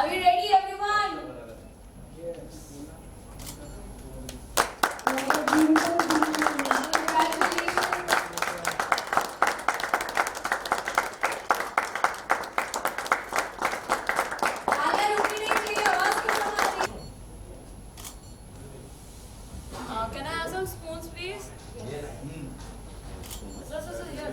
Are we ready, everyone? Can I have some spoons, please? Sir, here.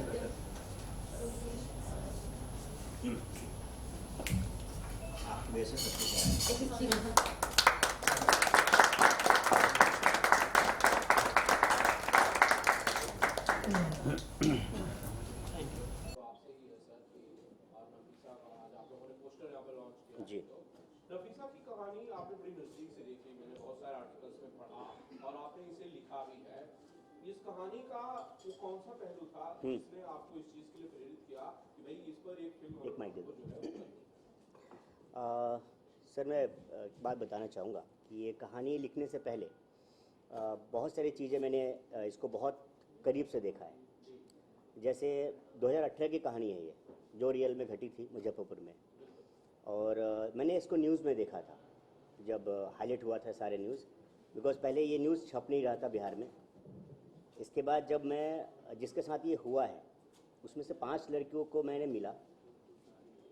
जी नफीसा की कहानी आपने बड़ी नजदीक से देखी, मैंने बहुत सारे आर्टिकल्स में पढ़ा और आपने इसे लिखा भी है। इस कहानी का वो कौन सा पहलू था जिसने आपको इस चीज के लिए प्रेरित किया कि भाई इस पर एक फिल्म एक माइक दे दो। जो है सर मैं एक बात बताना चाहूँगा कि ये कहानी लिखने से पहले बहुत सारी चीज़ें मैंने इसको बहुत करीब से देखा है। जैसे 2018 की कहानी है ये, जो रियल में घटी थी मुजफ्फरपुर में, और मैंने इसको न्यूज़ में देखा था जब हाईलाइट हुआ था सारे न्यूज़, बिकॉज़ पहले ये न्यूज़ छप नहीं रहा था बिहार में। इसके बाद जब मैं जिसके साथ ये हुआ है उसमें से 5 लड़कियों को मैंने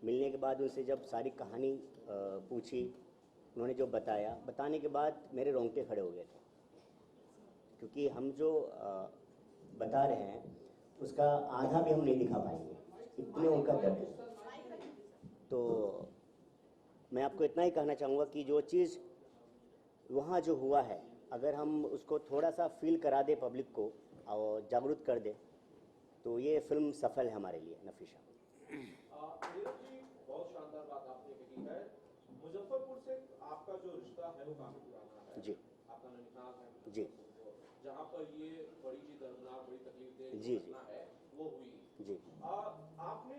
मिलने के बाद उनसे जब सारी कहानी पूछी, उन्होंने जो बताने के बाद मेरे रोंगटे खड़े हो गए थे, क्योंकि हम जो बता रहे हैं उसका आधा भी हम नहीं दिखा पाएंगे, इतने उनका दर्द है। तो मैं आपको इतना ही कहना चाहूँगा कि जो चीज़ वहाँ जो हुआ है, अगर हम उसको थोड़ा सा फील करा दे पब्लिक को और जागरूक कर दे, तो ये फिल्म सफल है हमारे लिए। नफीसा नीरज जी, बहुत शानदार बात आपने कही है। मुजफ्फरपुर से आपका जो रिश्ता है वो काफी पुराना है जी, आपका ननिहाल है जी, जहाँ पर ये बड़ी सी दर्दनाक बड़ी तकलीफदेह जी, घटना है वो हुई। जी। आप अपने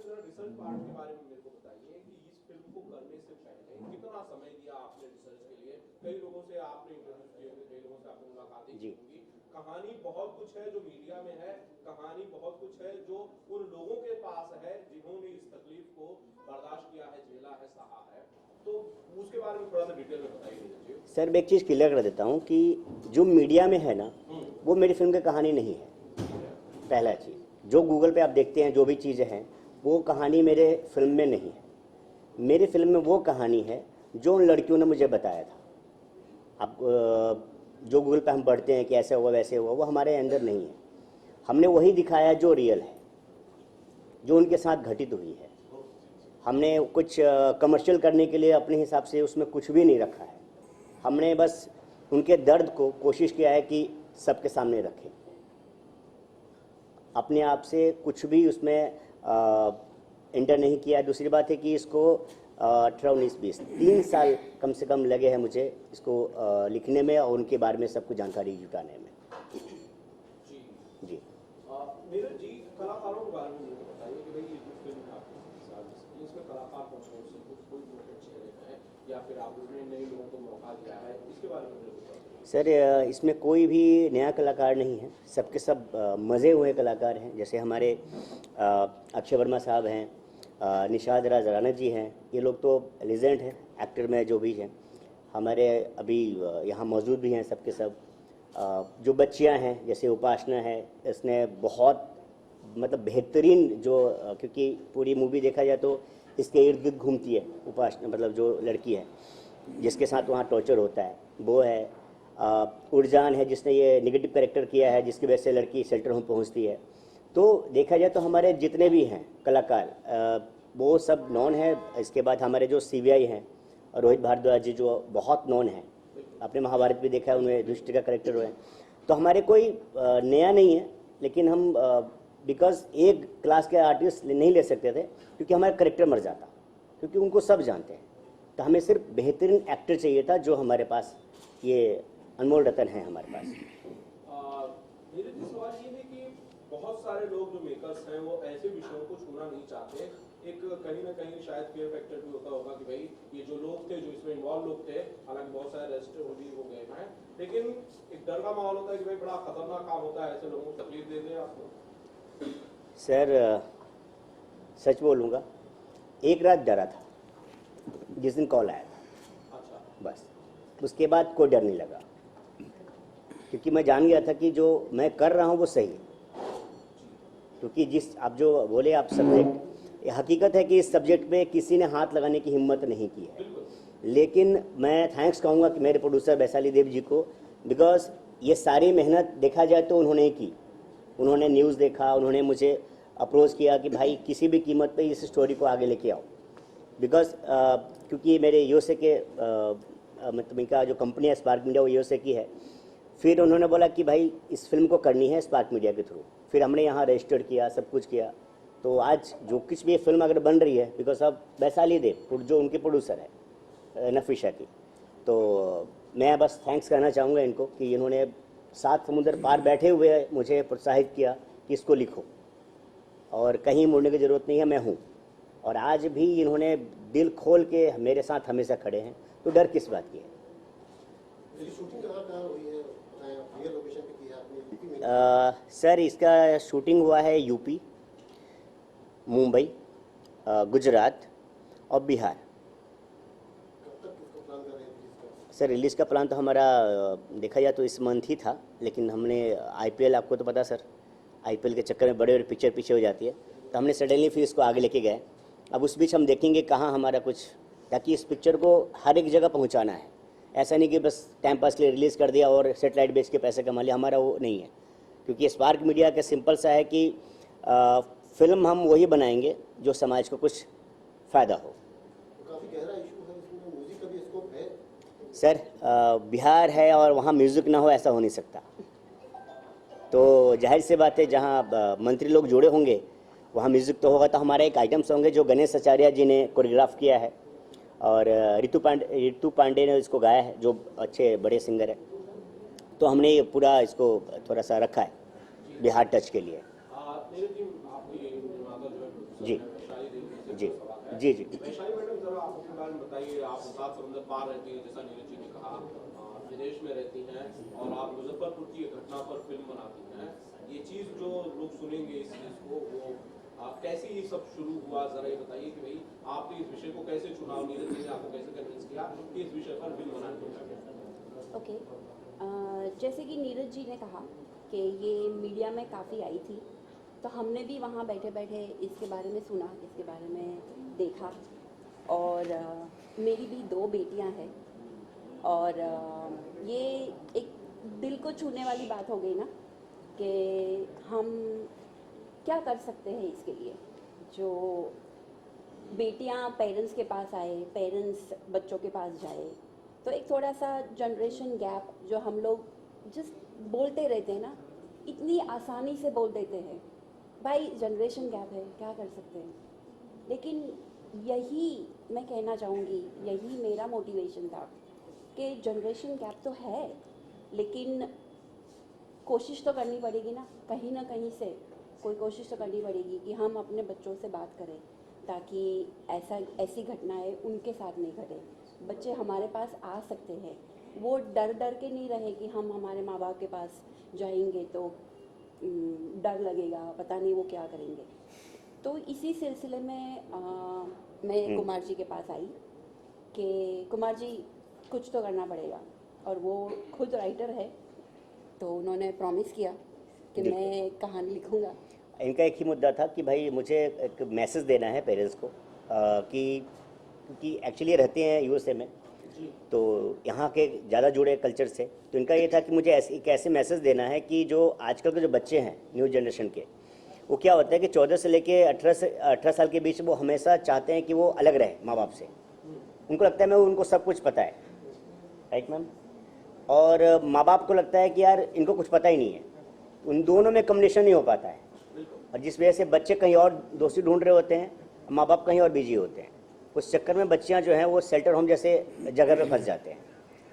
जरा रिसर्च पार्ट के बारे में मेरे को बताइए कि इस फिल्म को करने से पहले कितना समय दिया आपने रिसर्च के लिए? कई लोगों से आपने इंटरव्यू किए होंगे, कई लोगों से आपने मुलाकातें की होंगी। कहानी बहुत कुछ है जो मीडिया में है, कहानी बहुत कुछ है जो उन लोगों के पास है जिन्होंने इस तकलीफ को बर्दाश्त किया है, झेला है, सहा है। तो उसके बारे में थोड़ा सा डिटेल में बताइए। सर मैं एक चीज़ क्लियर कर देता हूँ कि जो मीडिया में है ना, वो मेरी फिल्म की कहानी नहीं है। पहला चीज़, जो गूगल पे आप देखते हैं जो भी चीज़ें हैं, वो कहानी मेरे फिल्म में नहीं है। मेरी फिल्म में वो कहानी है जो उन लड़कियों ने मुझे बताया था। अब जो गूगल पे हम पढ़ते हैं कि ऐसे हुआ वैसे हुआ, वो हमारे अंदर नहीं है। हमने वही दिखाया जो रियल है, जो उनके साथ घटित हुई है। हमने कुछ कमर्शियल करने के लिए अपने हिसाब से उसमें कुछ भी नहीं रखा है। हमने बस उनके दर्द को कोशिश किया है कि सबके सामने रखें। अपने आप से कुछ भी उसमें एंटर नहीं किया। दूसरी बात है कि इसको 18, 19, 20 3 साल कम से कम लगे हैं मुझे इसको लिखने में और उनके बारे में सब कुछ जानकारी जुटाने में। जी नीरज जी, कलाकारों के बारे में मुझे बताइए कि भाई ये जो फिल्म है आपके साथ, इसमें कलाकार कौन कौन से कोई मोटे चेहरे हैं या फिर आपने नए लोगों को मौका दिया है, इसके बारे में मुझे बताइए। सर इसमें कोई भी नया कलाकार नहीं है, सबके सब मज़े हुए कलाकार हैं। जैसे हमारे अक्षय वर्मा साहब हैं, निषाद राज राणा जी हैं, ये लोग तो लेजेंड हैं एक्टर में जो भी हैं। हमारे अभी यहाँ मौजूद भी हैं सबके सब। जो बच्चियाँ हैं जैसे उपासना है, इसने बहुत मतलब बेहतरीन जो क्योंकि पूरी मूवी देखा जाए तो इसके इर्द गिर्द घूमती है उपासना, मतलब जो लड़की है जिसके साथ वहाँ टॉर्चर होता है वो है। उड़जान है जिसने ये नेगेटिव कैरेक्टर किया है, जिसकी वजह से लड़की शेल्टर होम पहुँचती है। तो देखा जाए तो हमारे जितने भी हैं कलाकार वो सब नॉन है। इसके बाद हमारे जो CBI हैं, रोहित भारद्वाज जी जो बहुत नॉन है, आपने महाभारत भी देखा है, उन्हें युधिष्ठिर का कैरेक्टर हुए हैं। तो हमारे कोई नया नहीं है, लेकिन हम बिकॉज एक क्लास के आर्टिस्ट नहीं ले सकते थे क्योंकि हमारा कैरेक्टर मर जाता, क्योंकि उनको सब जानते हैं। तो हमें सिर्फ बेहतरीन एक्टर चाहिए था, जो हमारे पास ये अनमोल रतन है हमारे पास। मेरे जी सवाल ये है कि बहुत सारे लोग जो मेकर्स हैं वो ऐसे विषयों को छूना नहीं चाहते। एक कहीं ना कहीं शायद फेयर फैक्टर भी होता होगा कि भाई ये जो लोग थे जो इसमें इन्वॉल्व लोग थे, हालांकि बहुत सारे अरेस्ट भी हो गए हैं, लेकिन एक डर का माहौल होता है कि भाई बड़ा खतरनाक काम होता है, ऐसे लोगों को तकलीफ दे दें आपको। सर सच बोलूँगा, एक रात डरा था जिस दिन कॉल आया था, अच्छा, बस उसके बाद कोई डर नहीं लगा, क्योंकि मैं जान गया था कि जो मैं कर रहा हूँ वो सही है। क्योंकि जिस आप जो बोले आप सब्जेक्ट, ये हकीकत है कि इस सब्जेक्ट पे किसी ने हाथ लगाने की हिम्मत नहीं की है, लेकिन मैं थैंक्स कहूँगा कि मेरे प्रोड्यूसर वैशाली देव जी को, बिकॉज ये सारी मेहनत देखा जाए तो उन्होंने ही की। उन्होंने न्यूज़ देखा, उन्होंने मुझे अप्रोच किया कि भाई किसी भी कीमत पे इस स्टोरी को आगे लेके आओ, बिकॉज क्योंकि मेरे यूएसए के मतलब इनका जो कंपनी है स्पार्क मीडिया वो यूएसए की है। फिर उन्होंने बोला कि भाई इस फिल्म को करनी है स्पार्क मीडिया के थ्रू, फिर हमने यहाँ रजिस्टर्ड किया, सब कुछ किया। तो आज जो कुछ भी ये फिल्म अगर बन रही है बिकॉज ऑफ वैशाली देव जो उनके प्रोड्यूसर है नफीशा की, तो मैं बस थैंक्स कहना चाहूँगा इनको कि इन्होंने 7 समुंदर पार बैठे हुए मुझे प्रोत्साहित किया कि इसको लिखो और कहीं मुड़ने की ज़रूरत नहीं है, मैं हूँ। और आज भी इन्होंने दिल खोल के मेरे साथ हमेशा खड़े हैं, तो डर किस बात की है। शूटिंग कहाँ हुई है, रियल लोकेशन पे की है आपने, यूपी में? सर इसका शूटिंग हुआ है यूपी, मुंबई, गुजरात और बिहार। कब तक इसको प्लान कर रहे हैं इसका? सर रिलीज़ का प्लान तो हमारा देखा जाए तो इस मंथ ही था, लेकिन हमने आईपीएल, आपको तो पता सर, आईपीएल के चक्कर में बड़े बड़े पिक्चर पीछे हो जाती है, तो हमने सडनली फिर इसको आगे लेके गए। अब उस बीच हम देखेंगे कहाँ हमारा कुछ, ताकि इस पिक्चर को हर एक जगह पहुँचाना है। ऐसा नहीं कि बस टाइम पास के लिए रिलीज़ कर दिया और सेटेलाइट बेच के पैसे कमा लिया, हमारा वो नहीं है। क्योंकि स्पार्क मीडिया का सिंपल सा है कि फिल्म हम वही बनाएंगे जो समाज को कुछ फ़ायदा हो। तो काफ़ी गहरा इशू है इसमें, म्यूजिक का भी स्कोप है? सर बिहार है और वहाँ म्यूज़िक ना हो ऐसा हो नहीं सकता। तो जाहिर सी बात है जहाँ मंत्री लोग जुड़े होंगे वहाँ म्यूज़िक तो होगा। तो हमारा एक आइटम सॉन्ग है जो गणेश आचार्य जी ने कोरियोग्राफ किया है और रितु पांडे ने इसको गाया है, जो अच्छे बड़े सिंगर है। तो हमने ये पूरा इसको थोड़ा सा रखा है बिहार टच के लिए। नीरज जी, आपकी निर्माता जो है जी वैशाली देवी जी से सवाल है। जी जी वैशाली मैडम, जरा आप अपने बारे में बताइए। आप 7 समुंदर पार रहती हैं, जैसा नीरज जी ने कहा, विदेश में रहती हैं और आप मुजफ्फरपुर की घटना पर फिल्म बनाती हैं। ये चीज़ जो लोग सुनेंगे इस चीज़ को, वो कैसे ये सब शुरू हुआ, जरा ये बताइए कि भाई आपने इस विषय को कैसे चुना, नीरज जी ने आपको कैसे कन्विंस किया कि इस विषय पर फिल्म बनानी चाहिए। ओके, जैसे कि नीरज जी ने कहा कि ये मीडिया में काफ़ी आई थी, तो हमने भी वहाँ बैठे बैठे इसके बारे में सुना, इसके बारे में देखा। और मेरी भी 2 बेटियाँ हैं और ये एक दिल को छूने वाली बात हो गई ना कि हम क्या कर सकते हैं इसके लिए। जो बेटियाँ पेरेंट्स के पास आए, पेरेंट्स बच्चों के पास जाए, तो एक थोड़ा सा जनरेशन गैप जो हम लोग जस्ट बोलते रहते हैं ना, इतनी आसानी से बोल देते हैं भाई जनरेशन गैप है, क्या कर सकते हैं। लेकिन यही मैं कहना चाहूँगी, यही मेरा मोटिवेशन था कि जनरेशन गैप तो है, लेकिन कोशिश तो करनी पड़ेगी ना कहीं से कोई कोशिश तो करनी पड़ेगी कि हम अपने बच्चों से बात करें ताकि ऐसी घटनाएं उनके साथ नहीं घटे। बच्चे हमारे पास आ सकते हैं, वो डर के नहीं रहे कि हम हमारे माँ बाप के पास जाएंगे तो डर लगेगा, पता नहीं वो क्या करेंगे। तो इसी सिलसिले में मैं कुमार जी के पास आई कि कुमार जी कुछ तो करना पड़ेगा, और वो खुद राइटर है, तो उन्होंने प्रॉमिस किया कि मैं कहानी लिखूंगा। इनका एक ही मुद्दा था कि भाई मुझे एक मैसेज देना है पेरेंट्स को कि क्योंकि एक्चुअली रहते हैं यूएसए में, तो यहाँ के ज़्यादा जुड़े कल्चर से, तो इनका ये था कि मुझे एक ऐसे मैसेज देना है कि जो आजकल के जो बच्चे हैं न्यू जनरेशन के, वो क्या होता है कि 14 से लेके 18 साल के बीच वो हमेशा चाहते हैं कि वो अलग रहे माँ बाप से। उनको लगता है मैं उनको सब कुछ पता है, राइट मैम, और माँ बाप को लगता है कि यार इनको कुछ पता ही नहीं है। उन दोनों में कम्युनिकेशन नहीं हो पाता है, और जिस वजह से बच्चे कहीं और दोस्ती ढूंढ रहे होते हैं, माँ बाप कहीं और बिजी होते हैं। उस चक्कर में बच्चियाँ जो हैं वो शेल्टर होम जैसे जगह पे फंस जाते हैं।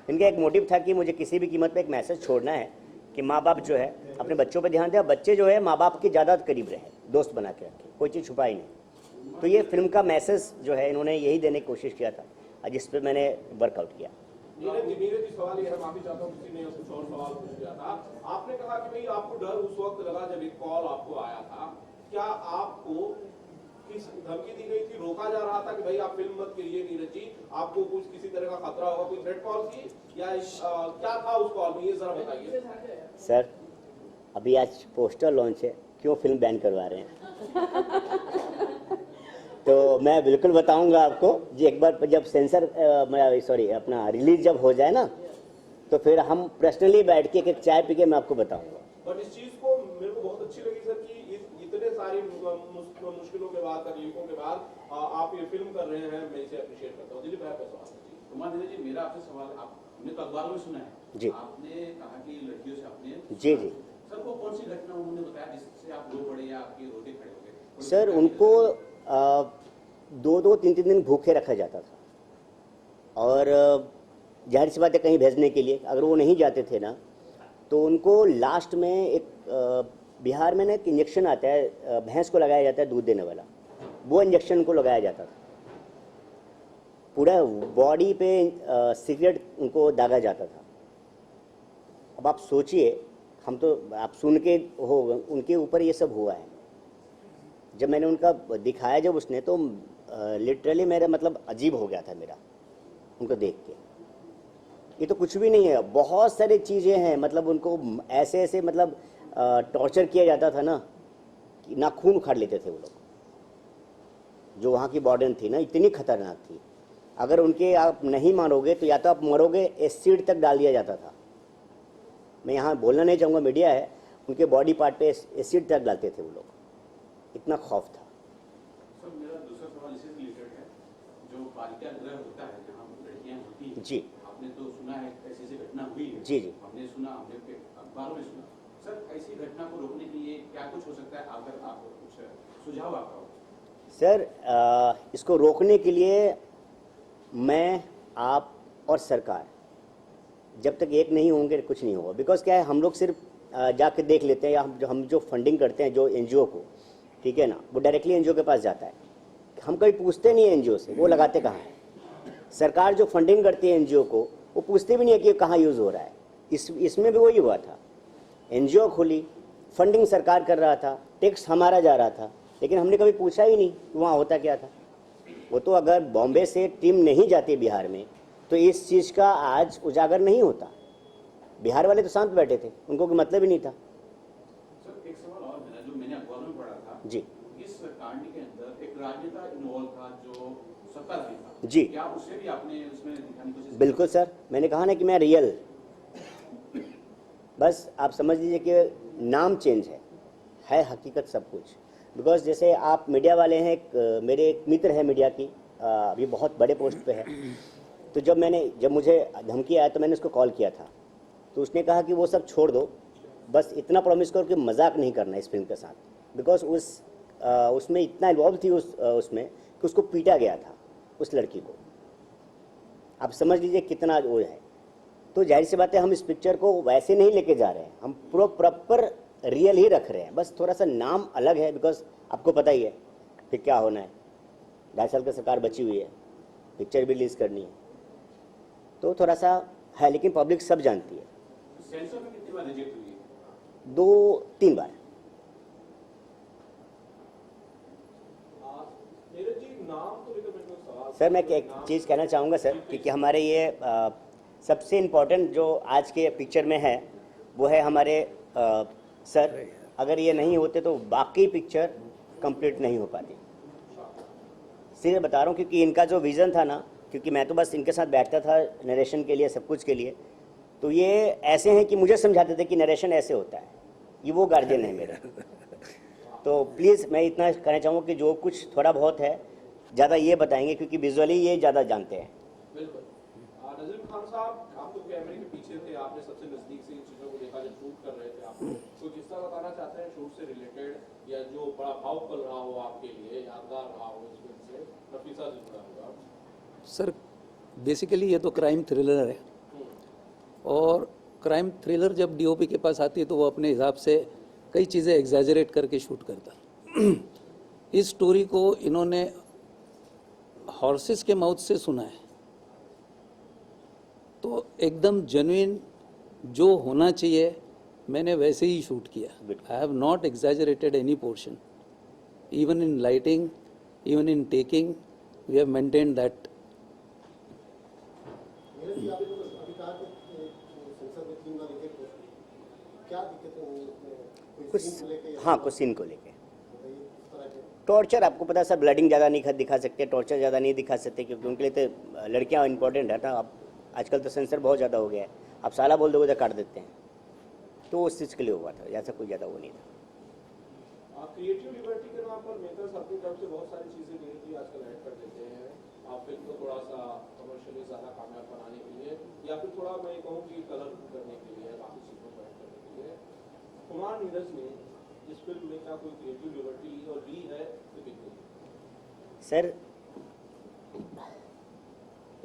इनका एक मोटिव था कि मुझे किसी भी कीमत पे एक मैसेज छोड़ना है कि माँ बाप जो है अपने बच्चों पे ध्यान दें, बच्चे जो है माँ बाप के ज़्यादा करीब रहे, दोस्त बना के रखें, कोई चीज़ छुपाई नहीं। तो ये फिल्म का मैसेज जो है इन्होंने यही देने की कोशिश किया था, जिस पर मैंने वर्कआउट किया। नीरज जी, सवाल ये है, माफी चाहता हूँ किसी ने कुछ और सवाल पूछ लिया था। आपने कहा कि भाई आपको डर उस वक्त लगा जब एक कॉल आपको आया था। क्या आपको किस धमकी दी गई थी, रोका जा रहा था कि भाई आप फिल्म मत करिए नीरज जी, आपको कुछ किसी तरह का खतरा होगा, कोई थ्रेट कॉल थी या क्या था उस कॉल में, ये जरा बताइए। सर अभी आज पोस्टर लॉन्च है, क्यों फिल्म बैन करवा रहे हैं? तो मैं बिल्कुल बताऊंगा आपको जी, एक बार जब सेंसर सॉरी अपना रिलीज जब हो जाए ना, तो फिर हम पर्सनली बैठ के एक चाय पी के मैं आपको बताऊंगा। बट इस चीज को मेरे को बहुत अच्छी लगी सर कि इतने सारी मुश्किलों के बाद, तकलीफों के बाद आप ये फिल्म कर रहे हैं, मैं इसे अप्रिशिएट करता हूँ। दिलीप भाई आपका सवाल। कुमार जी, मेरा आपसे सवाल, आपने तो अखबारों में सुना है जी, आपने कहा कि लड़कियों से आपने जी जी सर, वो कौन सी घटना उन्होंने बताया जिससे आप रो पड़े या आपके रोते खड़े हो गए? सर उनको 2-2, 3-3 दिन भूखे रखा जाता था, और जाहिर सी बात है कहीं भेजने के लिए, अगर वो नहीं जाते थे ना तो उनको लास्ट में एक बिहार में ना एक इंजेक्शन आता है, भैंस को लगाया जाता है दूध देने वाला, वो इंजेक्शन उनको लगाया जाता था, पूरा बॉडी पे सिगरेट उनको दागा जाता था। अब आप सोचिए, हम तो आप सुन के हो उनके ऊपर ये सब हुआ है। जब मैंने उनका दिखाया जब उसने, तो लिटरली मेरा मतलब अजीब हो गया था मेरा उनको देख के। ये तो कुछ भी नहीं है, बहुत सारी चीज़ें हैं, मतलब उनको ऐसे ऐसे मतलब टॉर्चर किया जाता था ना कि नाखून उखाड़ लेते थे वो लोग। जो वहाँ की वार्डन थी ना, इतनी खतरनाक थी, अगर उनके आप नहीं मारोगे तो या तो आप मरोगे, एसिड तक डाल दिया जाता था। मैं यहाँ बोलना नहीं चाहूँगा, मीडिया है, उनके बॉडी पार्ट पे एसिड तक डालते थे वो लोग, इतना खौफ था। सर मेरा दूसरा सवाल इससे रिलेटेड है, जो बालिका गृह होता है जहाँ लड़कियाँ होती हैं, जी आपने तो सुना है ऐसी ऐसी घटना हुई है। जी जी हमने सुना, हमने अखबारों में सुना। सर ऐसी घटना को रोकने के लिए क्या कुछ हो सकता है, अगर आप कुछ सुझाव आपका हो? सर इसको रोकने के लिए मैं, आप और सरकार जब तक एक नहीं होंगे कुछ नहीं होगा। बिकॉज क्या है, हम लोग सिर्फ जाके देख लेते हैं, या हम जो फंडिंग करते हैं जो एनजीओ को, ठीक है ना, वो डायरेक्टली एनजीओ के पास जाता है, हम कभी पूछते नहीं है एनजीओ से वो लगाते कहाँ हैं। सरकार जो फंडिंग करती है एनजीओ को, वो पूछते भी नहीं है कि कहाँ यूज़ हो रहा है। इसमें भी वही हुआ था, एनजीओ खोली, फंडिंग सरकार कर रहा था, टैक्स हमारा जा रहा था, लेकिन हमने कभी पूछा ही नहीं कि वहाँ होता क्या था। वो तो अगर बॉम्बे से टीम नहीं जाती बिहार में तो इस चीज़ का आज उजागर नहीं होता। बिहार वाले तो शांत बैठे थे, उनको कोई मतलब ही नहीं था। सर एक सवाल और मेरा, जो मैंने अखबारों में पढ़ा था जी, इस कांड के अंदर एक राजनेता इन्वॉल्व था जो सत्ताधारी था जी, क्या उसे भी आपने उसमें दिखाने की कोशिश? बिल्कुल सर, मैंने कहा ना कि मैं रियल, बस आप समझ लीजिए कि नाम चेंज है हकीकत सब कुछ। बिकॉज जैसे आप मीडिया वाले हैं, मेरे एक मित्र है मीडिया की, अभी बहुत बड़े पोस्ट पे है, तो जब मुझे धमकी आया तो मैंने उसको कॉल किया था, तो उसने कहा कि वो सब छोड़ दो, बस इतना प्रॉमिस करो कि मजाक नहीं करना इस फिल्म के साथ। बिकॉज उसमें इतना इन्वॉल्व थी उसमें कि उसको पीटा गया था उस लड़की को। आप समझ लीजिए कितना वो है। तो जाहिर सी बात है, हम इस पिक्चर को वैसे नहीं लेके जा रहे हैं, हम पूरा प्रॉपर रियल ही रख रहे हैं, बस थोड़ा सा नाम अलग है। बिकॉज आपको पता ही है फिर क्या होना है, 2.5 साल की सरकार बची हुई है, पिक्चर भी रिलीज़ करनी है, तो थोड़ा सा है, लेकिन पब्लिक सब जानती है। सेंसर में कितनी बार रिजेक्ट हुई है? 2-3 बार। नीरज जी, नाम को लेकर मेरे को सवाल। सर मैं एक चीज़ कहना चाहूँगा सर, क्योंकि हमारे ये सबसे इम्पोर्टेंट जो आज के पिक्चर में है वो है हमारे सर, अगर ये नहीं होते तो बाकी पिक्चर कंप्लीट नहीं हो पाती। सीधे बता रहा हूँ, क्योंकि इनका जो विज़न था ना, क्योंकि मैं तो बस इनके साथ बैठता था नरेशन के लिए, सब कुछ के लिए, तो ये ऐसे हैं कि मुझे समझाते थे कि नरेशन ऐसे होता है, ये वो गार्जियन है मेरा। तो प्लीज़ मैं इतना कहना चाहूँगा कि जो कुछ थोड़ा बहुत है ज़्यादा ये बताएंगे, क्योंकि विजुअली ये ज़्यादा जानते हैं। बिल्कुल। नज़ीम खान साहब, आप तो कैमरे के पीछे थे, आपने सबसे नज़दीक से इन चीज़ों को देखा जब शूट कर रहे थे आप, तो किस्सा बताना चाहते हैं शूट से रिलेटेड, या जो बड़ा भावुक रहा हो आपके लिए, यादगार रहा हो इस फिल्म से, नफीसा से जुड़ा हुआ? सर बेसिकली ये तो क्राइम थ्रिलर है, और क्राइम थ्रिलर जब डीओपी के पास आती है तो वो अपने हिसाब से कई चीज़ें एग्जैजरेट करके शूट करता। इस स्टोरी को इन्होंने हॉर्सेस के माउथ से सुना है, तो एकदम जेन्युइन जो होना चाहिए मैंने वैसे ही शूट किया। I have not exaggerated any portion, even in lighting, even in taking, we have maintained that अभी आपने अभी कहा कि संसद में 3 बार रिजेक्ट हो चुकी है। क्या दिक्कतें हुई उसमें? कोई सीन को लेके कुछ या हाँ कुछ सीन को लेके बताइए किस तरह के? टॉर्चर आपको पता है सब ब्लडिंग ज़्यादा नहीं दिखा सकते, टॉर्चर ज़्यादा नहीं दिखा सकते क्योंकि उनके लिए तो लड़कियाँ इंपॉर्टेंट है ना। अब आजकल तो सेंसर बहुत ज़्यादा हो गया है, आप साला बोल दोगे तो काट देते हैं, तो उस चीज़ के लिए हुआ था, ऐसा कोई ज़्यादा वो नहीं था। क्रिएटिव लिबर्टी के नाम पर मेकर्स अपनी तरफ से बहुत सारी चीजें नीति आजकल ऐड कर देते हैं आप फिल्म को थोड़ा सा कमर्शियली ज्यादा कामयाब बनाने के लिए या फिर थोड़ा मैं कहूँ कि कलरफुल करने के लिए बाकी चीजों को ऐड करने के लिए कुमार नीरज ने इस फिल्म में क्या कोई क्रिएटिव लिबर्टी ली और ली है तो कितनी? सर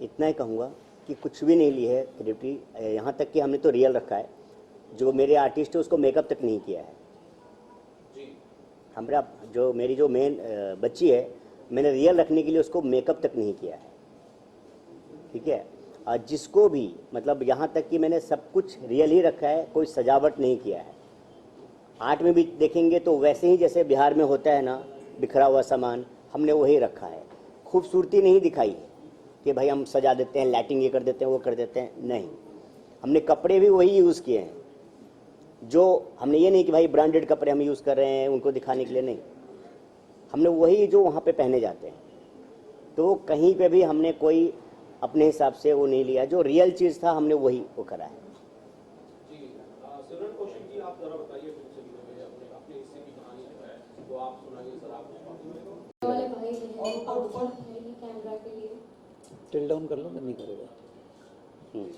इतना ही कहूँगा कि कुछ भी नहीं ली है क्रिएटिविटी, यहाँ तक कि हमने तो रियल रखा है, जो मेरे आर्टिस्ट है उसको मेकअप तक नहीं किया है। जी हमारा जो मेरी जो मेन बच्ची है मैंने रियल रखने के लिए उसको मेकअप तक नहीं किया है, ठीक है। और जिसको भी मतलब यहाँ तक कि मैंने सब कुछ रियल ही रखा है, कोई सजावट नहीं किया है। आर्ट में भी देखेंगे तो वैसे ही जैसे बिहार में होता है ना बिखरा हुआ सामान, हमने वही रखा है। खूबसूरती नहीं दिखाई है कि भाई हम सजा देते हैं, लाइटिंग ये कर देते हैं वो कर देते हैं, नहीं। हमने कपड़े भी वही यूज़ किए हैं, जो हमने ये नहीं कि भाई ब्रांडेड कपड़े हम यूज़ कर रहे हैं उनको दिखाने के लिए, नहीं। हमने वही जो वहाँ पे पहने जाते हैं, तो कहीं पे भी हमने कोई अपने हिसाब से वो नहीं लिया, जो रियल चीज़ था हमने वही वो करा है। जी सिमरन कौशिक जी आप जरा बताइए फिल्म से जुड़े हुए अपने अपने हिस्से की कहानी जो है वो आप सुनाइए जरा कुछ बातें। वाले भाई हैं आउटपुट है ये कैमरा के लिए टिल डाउन कर लो, मैं नहीं करूँगा। हम्म।